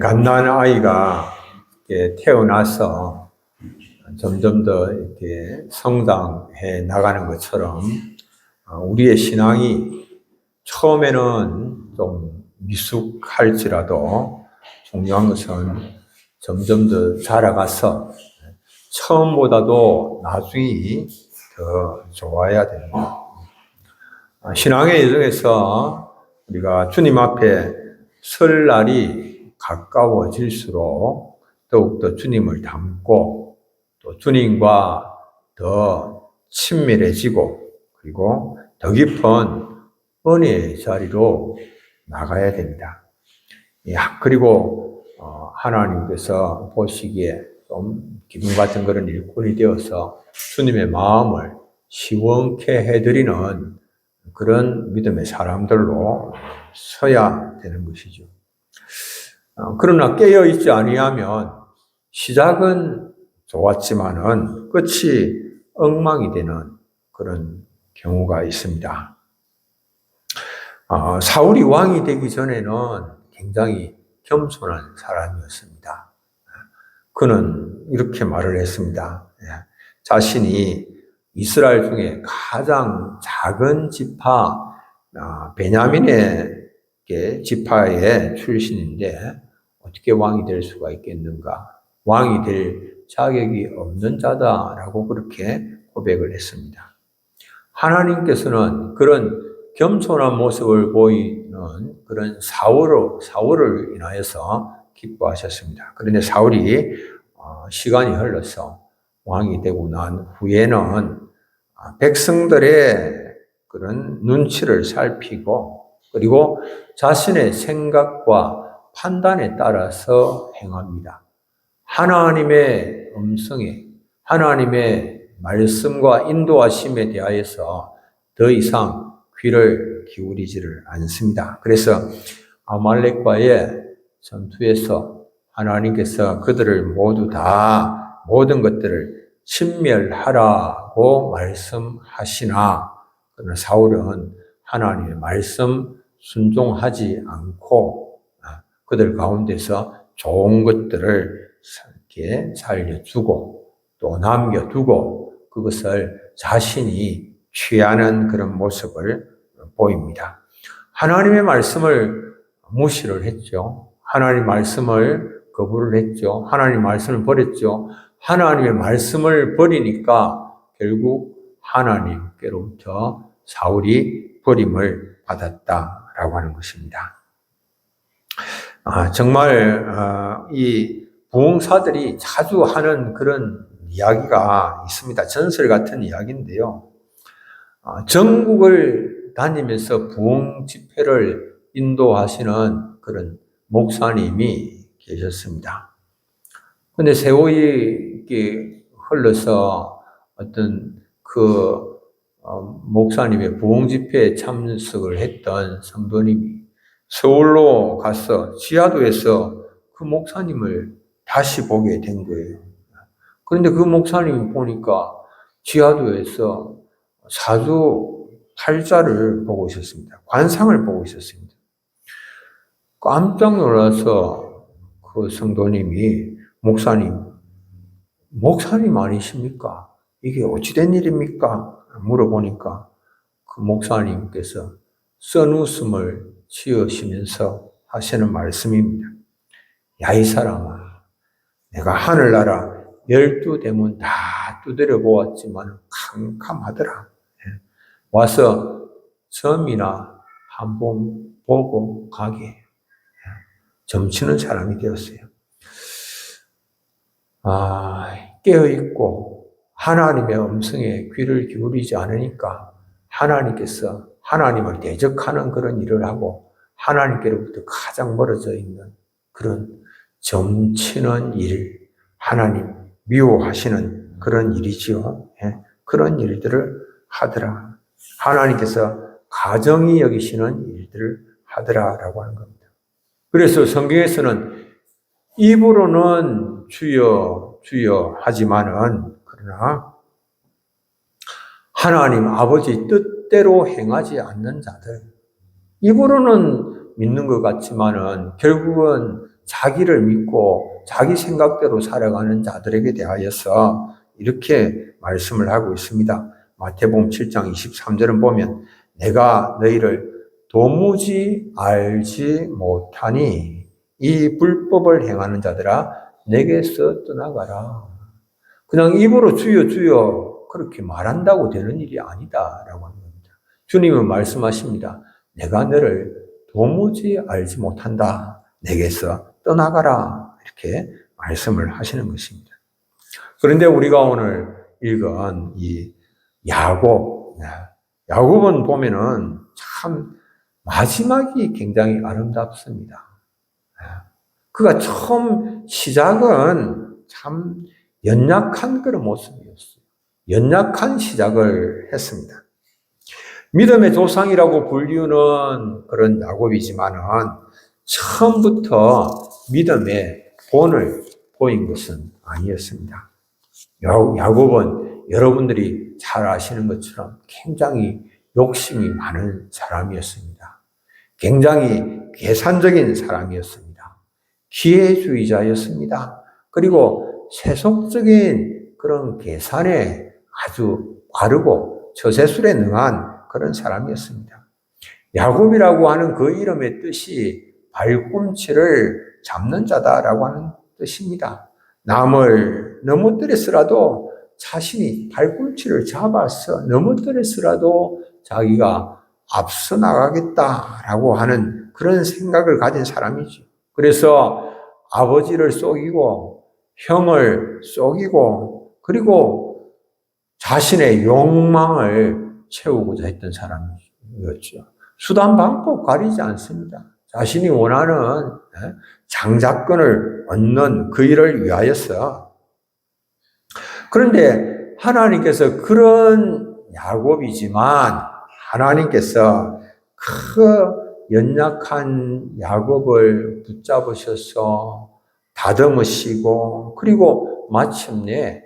갓난 아이가 태어나서 점점 더 이렇게 성장해 나가는 것처럼 우리의 신앙이 처음에는 좀 미숙할지라도 중요한 것은 점점 더 자라가서 처음보다도 나중이 더 좋아야 됩니다. 신앙의 여정에서 우리가 주님 앞에 설 날이 가까워질수록 더욱더 주님을 닮고 또 주님과 더 친밀해지고 그리고 더 깊은 은혜의 자리로 나가야 됩니다. 그리고 하나님께서 보시기에 좀 기둥 같은 그런 일꾼이 되어서 주님의 마음을 시원케 해드리는 그런 믿음의 사람들로 서야 되는 것이죠. 그러나 깨어있지 아니하면 시작은 좋았지만은 끝이 엉망이 되는 그런 경우가 있습니다. 사울이 왕이 되기 전에는 굉장히 겸손한 사람이었습니다. 그는 이렇게 말을 했습니다. 자신이 이스라엘 중에 가장 작은 지파, 베냐민의 지파의 출신인데 어떻게 왕이 될 수가 있겠는가? 왕이 될 자격이 없는 자다라고 그렇게 고백을 했습니다. 하나님께서는 그런 겸손한 모습을 보이는 그런 사울을 인하여서 기뻐하셨습니다. 그런데 사울이 시간이 흘러서 왕이 되고 난 후에는 백성들의 그런 눈치를 살피고 그리고 자신의 생각과 판단에 따라서 행합니다. 하나님의 음성에, 하나님의 말씀과 인도하심에 대하여서 더 이상 귀를 기울이지를 않습니다. 그래서 아말렉과의 전투에서 하나님께서 그들을 모두 다 모든 것들을 신멸하라고 말씀하시나 그러나 사울은 하나님의 말씀 순종하지 않고 그들 가운데서 좋은 것들을 이렇게 살려주고 또 남겨두고 그것을 자신이 취하는 그런 모습을 보입니다. 하나님의 말씀을 무시를 했죠. 하나님의 말씀을 거부를 했죠. 하나님의 말씀을 버렸죠. 하나님의 말씀을 버리니까 결국 하나님께로부터 사울이 버림을 받았다라고 하는 것입니다. 정말 이 부흥사들이 자주 하는 그런 이야기가 있습니다. 전설 같은 이야기인데요. 전국을 다니면서 부흥 집회를 인도하시는 그런 목사님이 계셨습니다. 그런데 세월이 흘러서 어떤 그 목사님의 부흥 집회에 참석을 했던 성도님이 서울로 가서 지하도에서 그 목사님을 다시 보게 된 거예요. 그런데 그 목사님이 보니까 지하도에서 사주 팔자를 보고 있었습니다. 관상을 보고 있었습니다. 깜짝 놀라서 그 성도님이 목사님 아니십니까? 이게 어찌된 일입니까? 물어보니까 그 목사님께서 쓴웃음을 지으시면서 하시는 말씀입니다. 야, 이 사람아, 내가 하늘나라 12대문 다 두드려 보았지만 캄캄하더라. 와서 점이나 한번 보고 가게. 점치는 사람이 되었어요. 깨어있고 하나님의 음성에 귀를 기울이지 않으니까 하나님께서 하나님을 대적하는 그런 일을 하고 하나님께로부터 가장 멀어져 있는 그런 점치는 일, 하나님 미워하시는 그런 일이지요. 그런 일들을 하더라. 하나님께서 가정이 여기시는 일들을 하더라라고 하는 겁니다. 그래서 성경에서는 입으로는 주여 주여 하지만은 그러나 하나님 아버지 뜻대로 행하지 않는 자들, 입으로는 믿는 것 같지만은 결국은 자기를 믿고 자기 생각대로 살아가는 자들에게 대하여서 이렇게 말씀을 하고 있습니다. 마태복음 7장 23절은 보면 내가 너희를 도무지 알지 못하니 이 불법을 행하는 자들아 내게서 떠나가라. 그냥 입으로 주여 주여 그렇게 말한다고 되는 일이 아니다라고 하는 겁니다. 주님은 말씀하십니다. 내가 너를 도무지 알지 못한다. 내게서 떠나가라. 이렇게 말씀을 하시는 것입니다. 그런데 우리가 오늘 읽은 이 야곱은 보면은 참 마지막이 굉장히 아름답습니다. 그가 처음 시작은 참 연약한 그런 모습이었어요. 연약한 시작을 했습니다. 믿음의 조상이라고 불리우는 그런 야곱이지만은 처음부터 믿음의 본을 보인 것은 아니었습니다. 야곱은 여러분들이 잘 아시는 것처럼 굉장히 욕심이 많은 사람이었습니다. 굉장히 계산적인 사람이었습니다. 기회주의자였습니다. 그리고 세속적인 그런 계산에 아주 빠르고 처세술에 능한 그런 사람이었습니다. 야곱이라고 하는 그 이름의 뜻이 발꿈치를 잡는 자다라고 하는 뜻입니다. 남을 넘어뜨렸으라도 자신이 발꿈치를 잡아서 넘어뜨렸으라도 자기가 앞서 나가겠다라고 하는 그런 생각을 가진 사람이죠. 그래서 아버지를 속이고 형을 속이고 그리고 자신의 욕망을 채우고자 했던 사람이었죠. 수단 방법 가리지 않습니다. 자신이 원하는 장자권을 얻는 그 일을 위하여서. 그런데 하나님께서 그런 야곱이지만 하나님께서 그 연약한 야곱을 붙잡으셔서 다듬으시고 그리고 마침내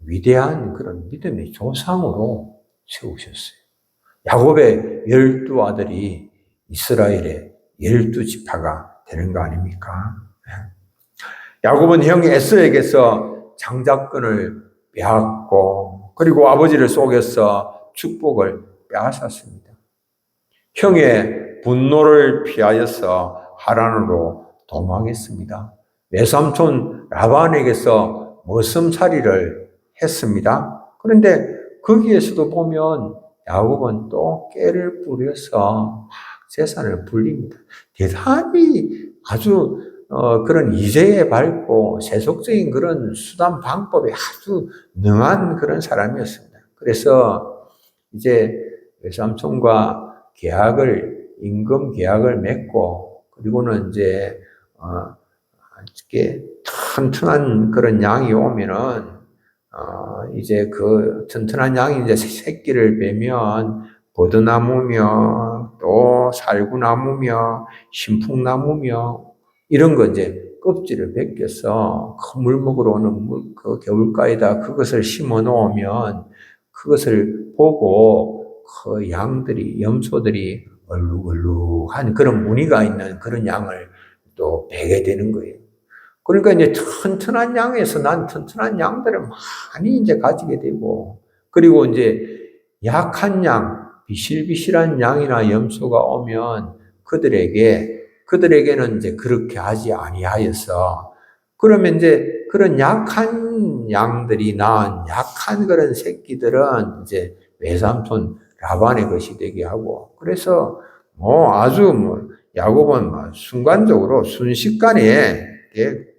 위대한 그런 믿음의 조상으로 세우셨어요. 야곱의 12아들이 이스라엘의 12지파가 되는 거 아닙니까? 야곱은 형 에서에게서 장자권을 빼앗고 그리고 아버지를 속여서 축복을 빼앗았습니다. 형의 분노를 피하여서 하란으로 도망했습니다. 외삼촌 라반에게서 머슴살이를 했습니다. 그런데 거기에서도 보면 야곱은 또 깨를 뿌려서 재산을 불립니다. 대단히 아주 그런 이제에 밝고 세속적인 그런 수단 방법에 아주 능한 그런 사람이었습니다. 그래서 이제 외삼촌과 임금 계약을 맺고 그리고는 이제 이렇게 튼튼한 그런 양이 오면은 이제 그 튼튼한 양이 이제 새끼를 빼면 버드나무며 또 살구나무며 신풍나무며 이런 거 이제 껍질을 벗겨서 그 물 먹으러 오는 그 겨울가에다 그것을 심어 놓으면 그것을 보고 그 양들이 염소들이 얼룩얼룩한 그런 무늬가 있는 그런 양을 또 베게 되는 거예요. 그러니까 이제 튼튼한 양에서 난 튼튼한 양들을 많이 이제 가지게 되고, 그리고 이제 약한 양, 비실비실한 양이나 염소가 오면 그들에게는 이제 그렇게 하지 아니하여서, 그러면 이제 그런 약한 양들이 낳은 약한 그런 새끼들은 이제 외삼촌 라반의 것이 되게 하고, 그래서 야곱은 순간적으로 순식간에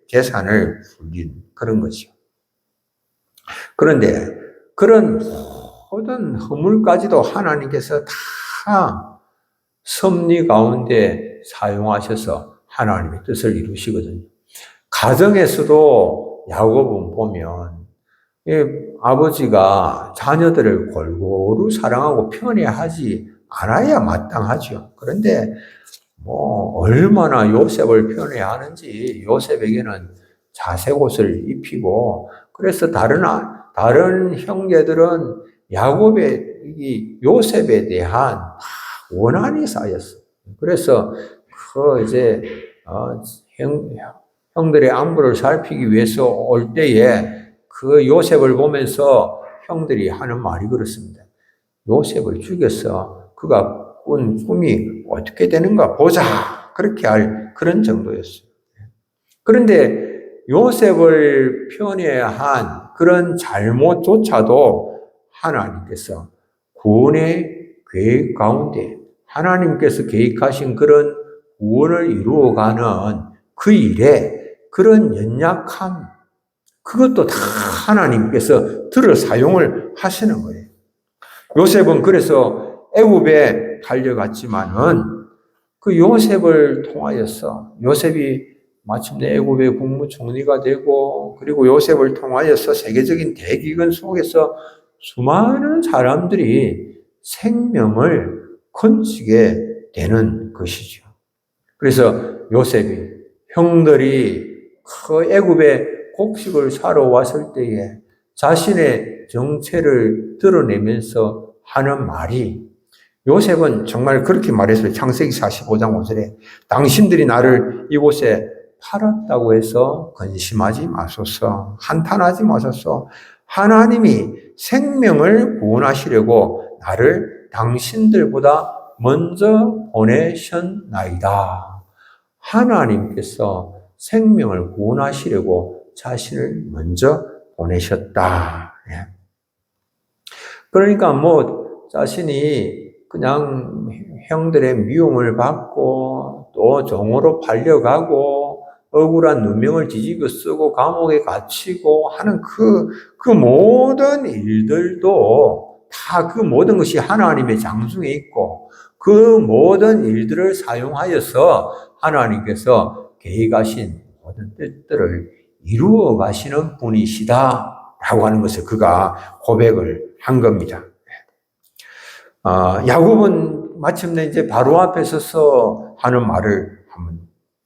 재산을 불린 그런 것이요. 그런데 그런 모든 허물까지도 하나님께서 다 섭리 가운데 사용하셔서 하나님의 뜻을 이루시거든요. 가정에서도 야곱은 보면 아버지가 자녀들을 골고루 사랑하고 편애하지 않아야 마땅하죠. 그런데 얼마나 요셉을 표현해야 하는지 요셉에게는 자색 옷을 입히고, 그래서 다른 형제들은 야곱의 이 요셉에 대한 원한이 쌓였어. 그래서 이제 형들의 안부를 살피기 위해서 올 때에 그 요셉을 보면서 형들이 하는 말이 그렇습니다. 요셉을 죽여서 그가 꾼 꿈이 어떻게 되는가 보자. 그렇게 할 그런 정도였어요. 그런데 요셉을 편애해야 한 그런 잘못조차도 하나님께서 구원의 계획 가운데 하나님께서 계획하신 그런 구원을 이루어가는 그 일에 그런 연약함, 그것도 다 하나님께서 들어 사용을 하시는 거예요. 요셉은 그래서 애굽에 달려갔지만은 그 요셉을 통하여서 요셉이 마침내 애굽의 국무총리가 되고, 그리고 요셉을 통하여서 세계적인 대기근 속에서 수많은 사람들이 생명을 건지게 되는 것이죠. 그래서 요셉이 형들이 그 애굽에 곡식을 사러 왔을 때에 자신의 정체를 드러내면서 하는 말이, 요셉은 정말 그렇게 말했어요. 창세기 45장 5절에 당신들이 나를 이곳에 팔았다고 해서 근심하지 마소서, 한탄하지 마소서. 하나님이 생명을 구원하시려고 나를 당신들보다 먼저 보내셨나이다. 하나님께서 생명을 구원하시려고 자신을 먼저 보내셨다. 그러니까 자신이 그냥 형들의 미움을 받고 또 종으로 팔려가고 억울한 누명을 뒤집어 쓰고 감옥에 갇히고 하는 그 모든 일들도 다 그 모든 것이 하나님의 장중에 있고, 그 모든 일들을 사용하여서 하나님께서 계획하신 모든 뜻들을 이루어 가시는 분이시다라고 하는 것을 그가 고백을 한 겁니다. 야곱은 마침내 이제 바로 앞에 서서 하는 말을 한번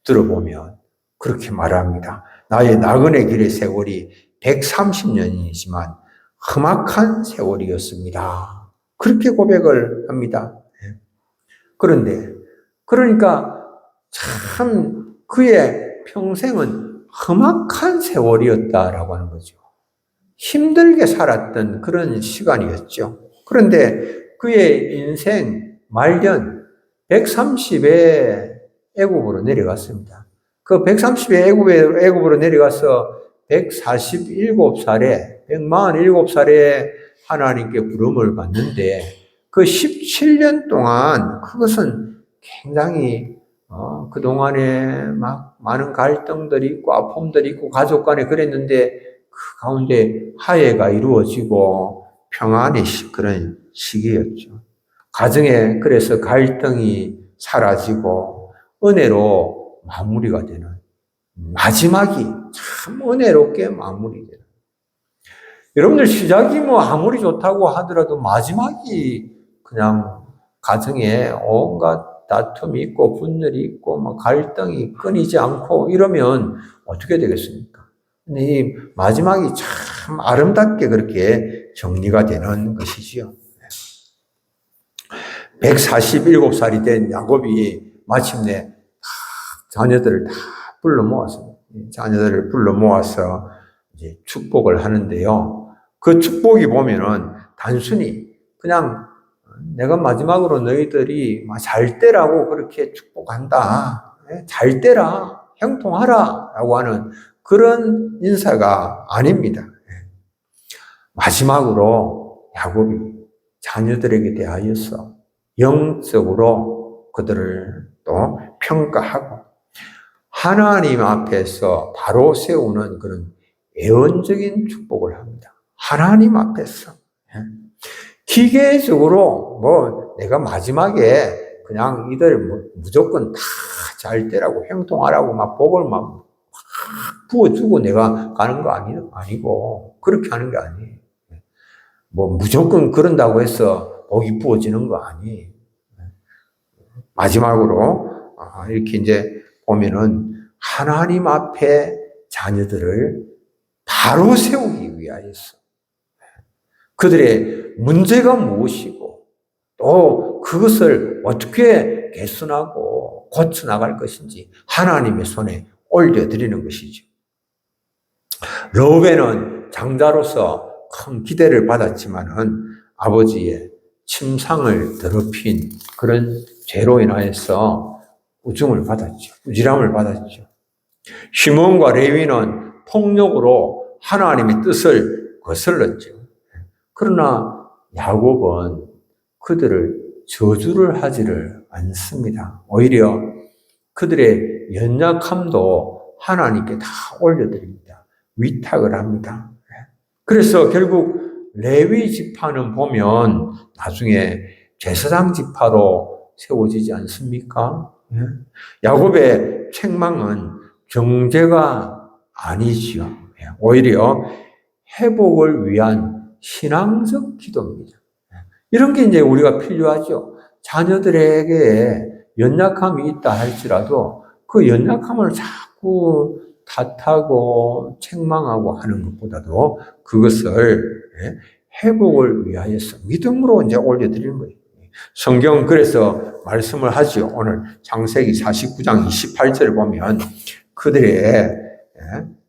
들어보면 그렇게 말합니다. 나의 나그네 길의 세월이 130년이지만 험악한 세월이었습니다. 그렇게 고백을 합니다. 그러니까 참 그의 평생은 험악한 세월이었다라고 하는 거죠. 힘들게 살았던 그런 시간이었죠. 그런데 그의 인생 말년 130에 애굽으로 내려갔습니다. 그 130에 애굽으로 내려가서 147살에 147살에 하나님께 부름을 받는데, 그 17년 동안 그것은 굉장히 그동안에 막 많은 갈등들이 있고 아픔들이 있고 가족 간에 그랬는데, 그 가운데 화해가 이루어지고 평안의 그런 시기였죠. 가정에 그래서 갈등이 사라지고 은혜로 마무리가 되는, 마지막이 참 은혜롭게 마무리되는. 여러분들 시작이 아무리 좋다고 하더라도 마지막이 그냥 가정에 온갖 다툼이 있고 분열이 있고 갈등이 끊이지 않고 이러면 어떻게 되겠습니까? 근데 이 마지막이 참 아름답게 그렇게 정리가 되는 것이지요. 147살이 된 야곱이 마침내 자녀들을 다 불러 모아서 이제 축복을 하는데요. 그 축복이 보면은 단순히 그냥 내가 마지막으로 너희들이 잘 되라고 그렇게 축복한다. 잘 되라, 형통하라 라고 하는 그런 인사가 아닙니다. 마지막으로 야곱이 자녀들에게 대하여서 영적으로 그들을 또 평가하고 하나님 앞에서 바로 세우는 그런 예언적인 축복을 합니다. 하나님 앞에서. 기계적으로 내가 마지막에 그냥 이들 무조건 다 잘 되라고 형통하라고 복을 부어주고 내가 가는 거 아니고 그렇게 하는 게 아니에요. 무조건 그런다고 해서 복이 부어지는 거 아니에요. 마지막으로 이렇게 이제 보면은 하나님 앞에 자녀들을 바로 세우기 위하여서 그들의 문제가 무엇이고 또 그것을 어떻게 개선하고 고쳐나갈 것인지 하나님의 손에 올려드리는 것이죠. 르우벤은 장자로서 큰 기대를 받았지만은 아버지의 침상을 더럽힌 그런 죄로 인하여서 우중을 받았죠. 우질함을 받았죠. 시몬과 레위는 폭력으로 하나님의 뜻을 거슬렀죠. 그러나 야곱은 그들을 저주를 하지를 않습니다. 오히려 그들의 연약함도 하나님께 다 올려드립니다. 위탁을 합니다. 그래서 결국 레위 지파는 보면 나중에 제사장 지파로 세워지지 않습니까? 야곱의 책망은 정죄가 아니지요. 오히려 회복을 위한 신앙적 기도입니다. 이런 게 이제 우리가 필요하죠. 자녀들에게 연약함이 있다 할지라도 그 연약함을 자꾸 탓하고 책망하고 하는 것보다도 그것을 회복을 위하여서 믿음으로 이제 올려드리는 거예요. 성경 그래서 말씀을 하죠. 오늘 창세기 49장 28절을 보면 그들의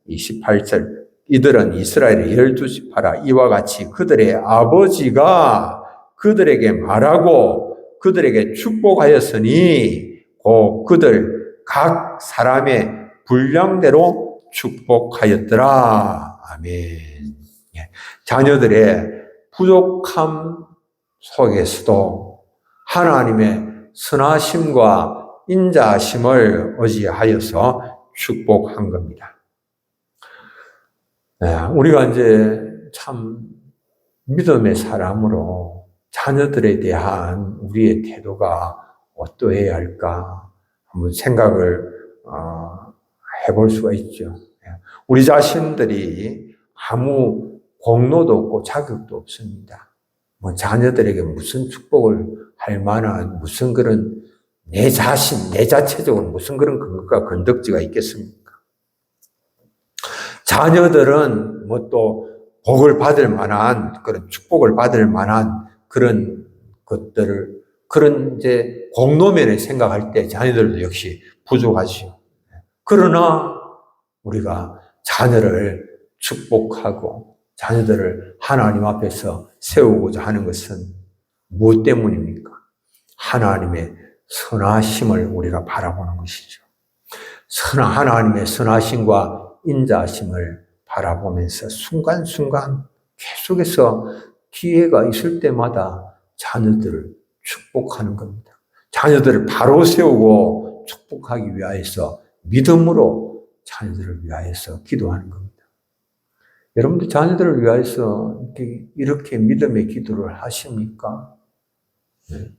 28절 이들은 이스라엘의 12지파라 이와 같이 그들의 아버지가 그들에게 말하고 그들에게 축복하였으니 곧 그들 각 사람의 분량대로 축복하였더라. 아멘. 자녀들의 부족함 속에서도 하나님의 선하심과 인자하심을 의지하여서 축복한 겁니다. 우리가 이제 참 믿음의 사람으로 자녀들에 대한 우리의 태도가 어떠해야 할까 한번 생각을 해볼 수가 있죠. 우리 자신들이 아무 공로도 없고 자격도 없습니다. 자녀들에게 무슨 축복을 할 만한 무슨 그런 내 자신, 내 자체적으로 무슨 그런 근거가 건덕지가 있겠습니까? 자녀들은 또 복을 받을 만한 그런 축복을 받을 만한 그런 것들을 그런 이제 공로면에 생각할 때 자녀들도 역시 부족하지요. 그러나 우리가 자녀를 축복하고 자녀들을 하나님 앞에서 세우고자 하는 것은 무엇 때문입니까? 하나님의 선하심을 우리가 바라보는 것이죠. 하나님의 선하심과 인자하심을 바라보면서 순간순간 계속해서 기회가 있을 때마다 자녀들을 축복하는 겁니다. 자녀들을 바로 세우고 축복하기 위하여서 믿음으로 자녀들을 위하여서 기도하는 겁니다. 여러분들 자녀들을 위하여서 이렇게 믿음의 기도를 하십니까? 네.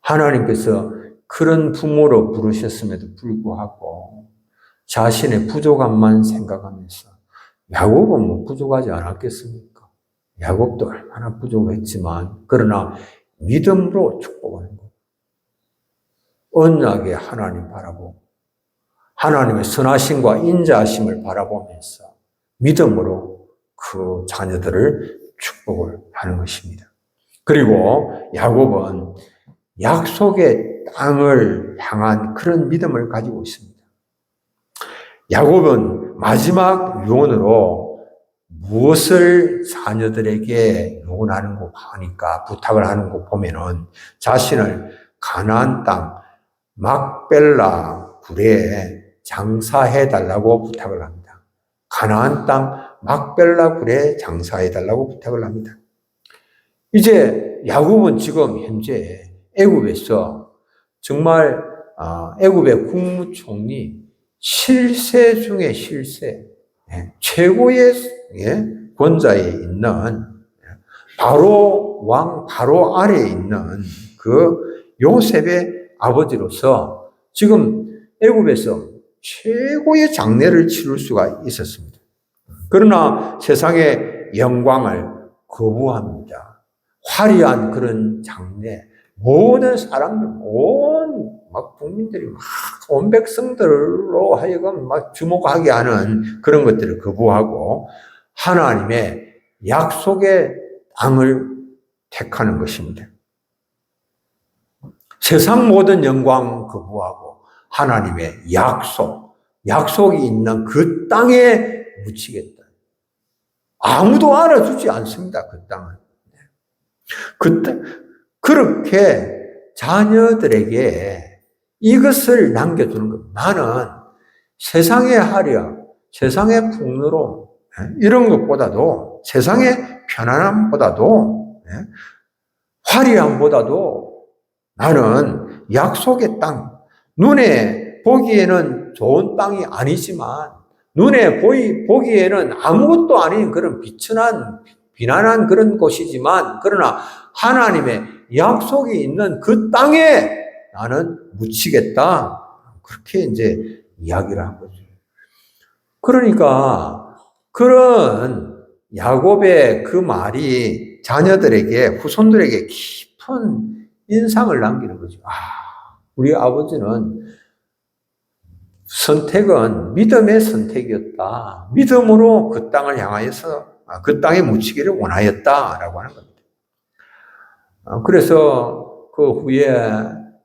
하나님께서 그런 부모로 부르셨음에도 불구하고 자신의 부족함만 생각하면서 야곱은 부족하지 않았겠습니까? 야곱도 얼마나 부족했지만 그러나 믿음으로 축복하는 것. 언약의 하나님 바라보고 하나님의 선하심과 인자하심을 바라보면서 믿음으로 그 자녀들을 축복을 하는 것입니다. 그리고 야곱은 약속의 땅을 향한 그런 믿음을 가지고 있습니다. 야곱은 마지막 유언으로 무엇을 자녀들에게 요구하는 거 하니까 부탁을 하는 거 보면은 자신을 가나안 땅 막벨라 굴에 장사해 달라고 부탁을 합니다. 가나안 땅 막벨라 굴에 장사해 달라고 부탁을 합니다. 이제 야곱은 지금 현재 애굽에서 정말 애굽의 국무총리 실세 중에 실세, 최고의 권좌에 있는 바로 왕 바로 아래에 있는 그 요셉의 아버지로서 지금 애굽에서 최고의 장례를 치를 수가 있었습니다. 그러나 세상의 영광을 거부합니다. 화려한 그런 장례, 모든 사람들, 막 국민들이 온 백성들로 하여금 막 주목하게 하는 그런 것들을 거부하고 하나님의 약속의 땅을 택하는 것입니다. 세상 모든 영광 거부하고 하나님의 약속이 있는 그 땅에 묻히겠다. 아무도 알아주지 않습니다, 그 땅은. 그렇게 자녀들에게 이것을 남겨주는 것. 나는 세상의 화려, 세상의 풍요로움, 이런 것보다도, 세상의 편안함보다도, 화려함보다도 나는 약속의 땅, 눈에 보기에는 좋은 땅이 아니지만, 눈에 보기에는 아무것도 아닌 그런 비난한 그런 곳이지만, 그러나 하나님의 약속이 있는 그 땅에 나는 묻히겠다. 그렇게 이제 이야기를 한 거죠. 그러니까 그런 야곱의 그 말이 자녀들에게, 후손들에게 깊은 인상을 남기는 거죠. 우리 아버지는 선택은 믿음의 선택이었다. 믿음으로 그 땅을 향하여서 그 땅에 묻히기를 원하였다라고 하는 겁니다. 그래서 그 후에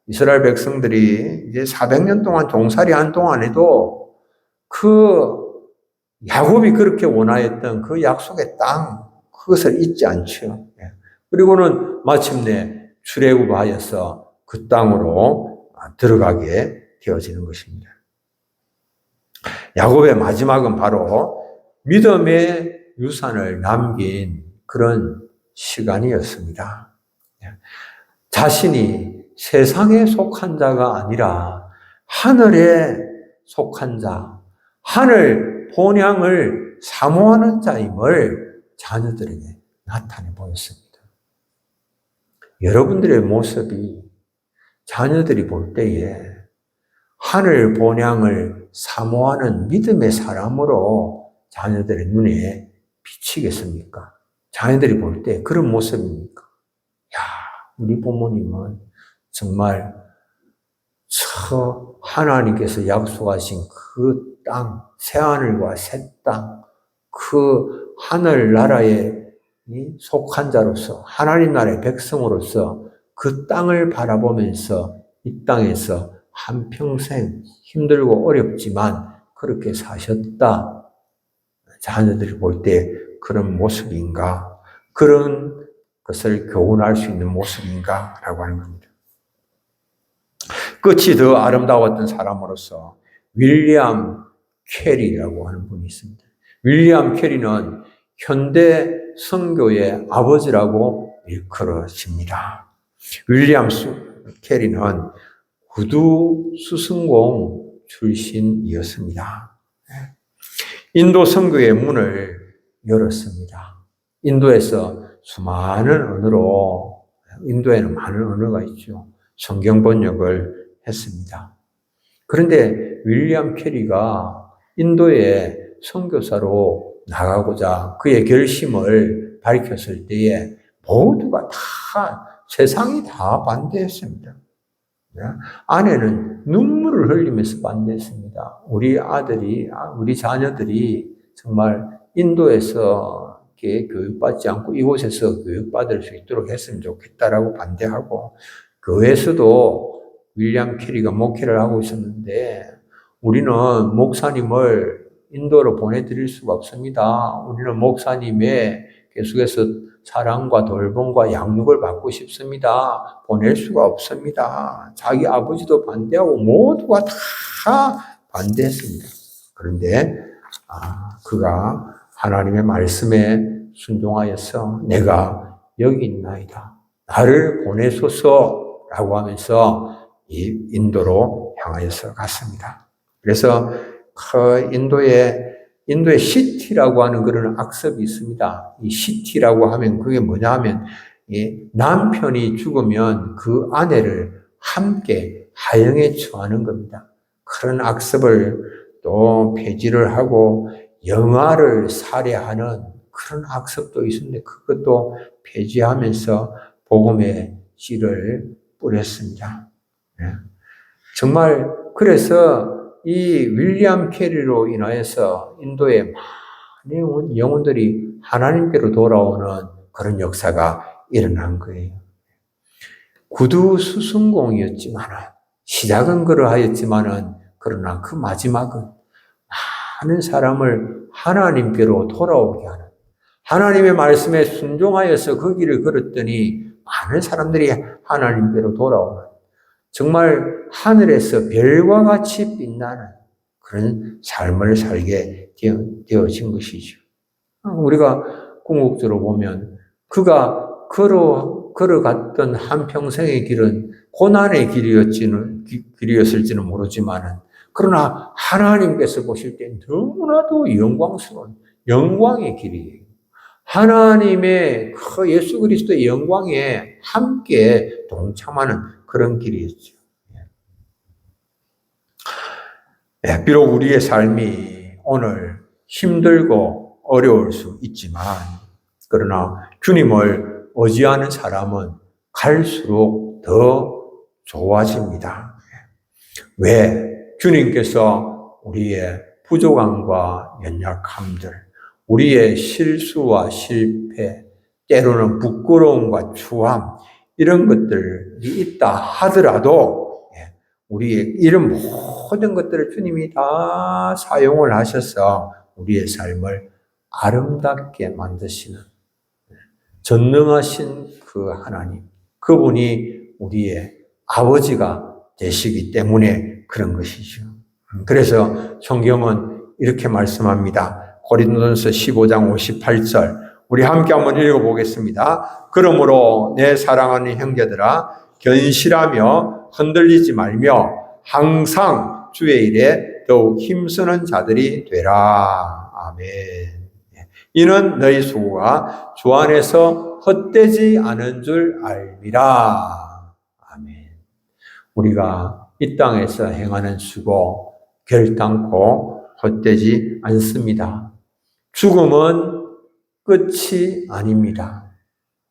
이스라엘 백성들이 이제 400년 동안 종살이 한 동안에도 그 야곱이 그렇게 원하였던 그 약속의 땅, 그것을 잊지 않죠. 그리고는 마침내 출애굽하여서 그 땅으로 들어가게 되어지는 것입니다. 야곱의 마지막은 바로 믿음의 유산을 남긴 그런 시간이었습니다. 자신이 세상에 속한 자가 아니라 하늘에 속한 자, 하늘 본향을 사모하는 자임을 자녀들에게 나타내 보였습니다. 여러분들의 모습이 자녀들이 볼 때에 하늘 본향을 사모하는 믿음의 사람으로 자녀들의 눈에 비치겠습니까? 자녀들이 볼 때 그런 모습입니까? 우리 부모님은 정말 저 하나님께서 약속하신 그 땅, 새하늘과 새 땅, 그 하늘나라에 속한 자로서 하나님 나라의 백성으로서 그 땅을 바라보면서 이 땅에서 한평생 힘들고 어렵지만 그렇게 사셨다. 자녀들이 볼 때 그런 모습인가? 그런 것을 교훈할 수 있는 모습인가? 라고 하는 겁니다. 끝이 더 아름다웠던 사람으로서 윌리엄 캐리라고 하는 분이 있습니다. 윌리엄 캐리는 현대 선교의 아버지라고 일컬어집니다. 윌리엄 캐리는 구두 수승공 출신이었습니다. 인도 선교의 문을 열었습니다. 인도에서 수많은 언어로, 인도에는 많은 언어가 있죠. 성경 번역을 했습니다. 그런데 윌리엄 캐리가 인도에 선교사로 나가고자 그의 결심을 밝혔을 때에 모두가 세상이 다 반대했습니다. 아내는 눈물을 흘리면서 반대했습니다. 우리 자녀들이 정말 인도에서 교육받지 않고 이곳에서 교육받을 수 있도록 했으면 좋겠다라고 반대하고, 교회에서도 윌리엄 캐리가 목회를 하고 있었는데 우리는 목사님을 인도로 보내드릴 수가 없습니다. 우리는 목사님의 계속해서 사랑과 돌봄과 양육을 받고 싶습니다. 보낼 수가 없습니다. 자기 아버지도 반대하고 모두가 다 반대했습니다. 그런데 그가 하나님의 말씀에 순종하여서 내가 여기 있나이다, 나를 보내소서라고 하면서 이 인도로 향하여서 갔습니다. 그래서 그 인도의 시티라고 하는 그런 악습이 있습니다. 이 시티라고 하면 그게 뭐냐 하면 남편이 죽으면 그 아내를 함께 하영에 처하는 겁니다. 그런 악습을 또 폐지를 하고 영아를 살해하는 그런 악습도 있었는데 그것도 폐지하면서 복음의 씨를 뿌렸습니다. 정말 그래서 이 윌리엄 캐리로 인하여서 인도의 많은 영혼들이 하나님께로 돌아오는 그런 역사가 일어난 거예요. 구두 수승공이었지만 시작은 그러하였지만은 그러나 그 마지막은 많은 사람을 하나님께로 돌아오게 하는, 하나님의 말씀에 순종하여서 그 길을 걸었더니 많은 사람들이 하나님께로 돌아오는, 정말 하늘에서 별과 같이 빛나는 그런 삶을 살게 되어진 것이죠. 우리가 궁극적으로 보면 그가 걸어갔던 한평생의 길은 고난의 길이었을지는 모르지만, 그러나 하나님께서 보실 때 너무나도 영광스러운 영광의 길이에요. 하나님의 그 예수 그리스도의 영광에 함께 동참하는 그런 길이었죠. 비록 우리의 삶이 오늘 힘들고 어려울 수 있지만, 그러나 주님을 의지하는 사람은 갈수록 더 좋아집니다. 왜? 주님께서 우리의 부족함과 연약함들, 우리의 실수와 실패, 때로는 부끄러움과 추함, 이런 것들이 있다 하더라도 우리의 이런 모든 것들을 주님이 다 사용을 하셔서 우리의 삶을 아름답게 만드시는 전능하신 그 하나님, 그분이 우리의 아버지가 되시기 때문에 그런 것이죠. 그래서 성경은 이렇게 말씀합니다. 고린도전서 15장 58절, 우리 함께 한번 읽어보겠습니다. 그러므로 내 사랑하는 형제들아, 견실하며 흔들리지 말며 항상 주의 일에 더욱 힘쓰는 자들이 되라. 아멘. 이는 너희 수고가 주 안에서 헛되지 않은 줄 알미라. 아멘. 우리가 이 땅에서 행하는 수고 결단코 헛되지 않습니다. 죽음은 끝이 아닙니다.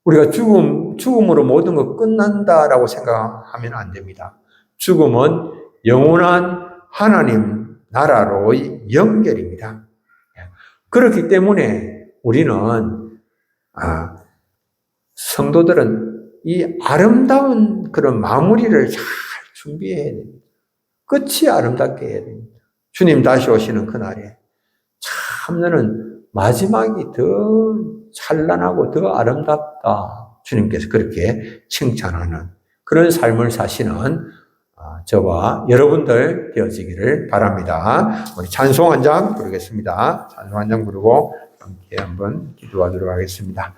우리가 죽음으로 모든 것 끝난다라고 생각하면 안 됩니다. 죽음은 영원한 하나님 나라로의 연결입니다. 그렇기 때문에 우리는 성도들은 이 아름다운 그런 마무리를 잘 준비해야 됩니다. 끝이 아름답게 해야 됩니다. 주님 다시 오시는 그날에 참 너는 마지막이 더 찬란하고 더 아름답다. 주님께서 그렇게 칭찬하는 그런 삶을 사시는 저와 여러분들 되어지기를 바랍니다. 우리 찬송 한 장 부르겠습니다. 찬송 한 장 부르고 함께 한번 기도하도록 하겠습니다.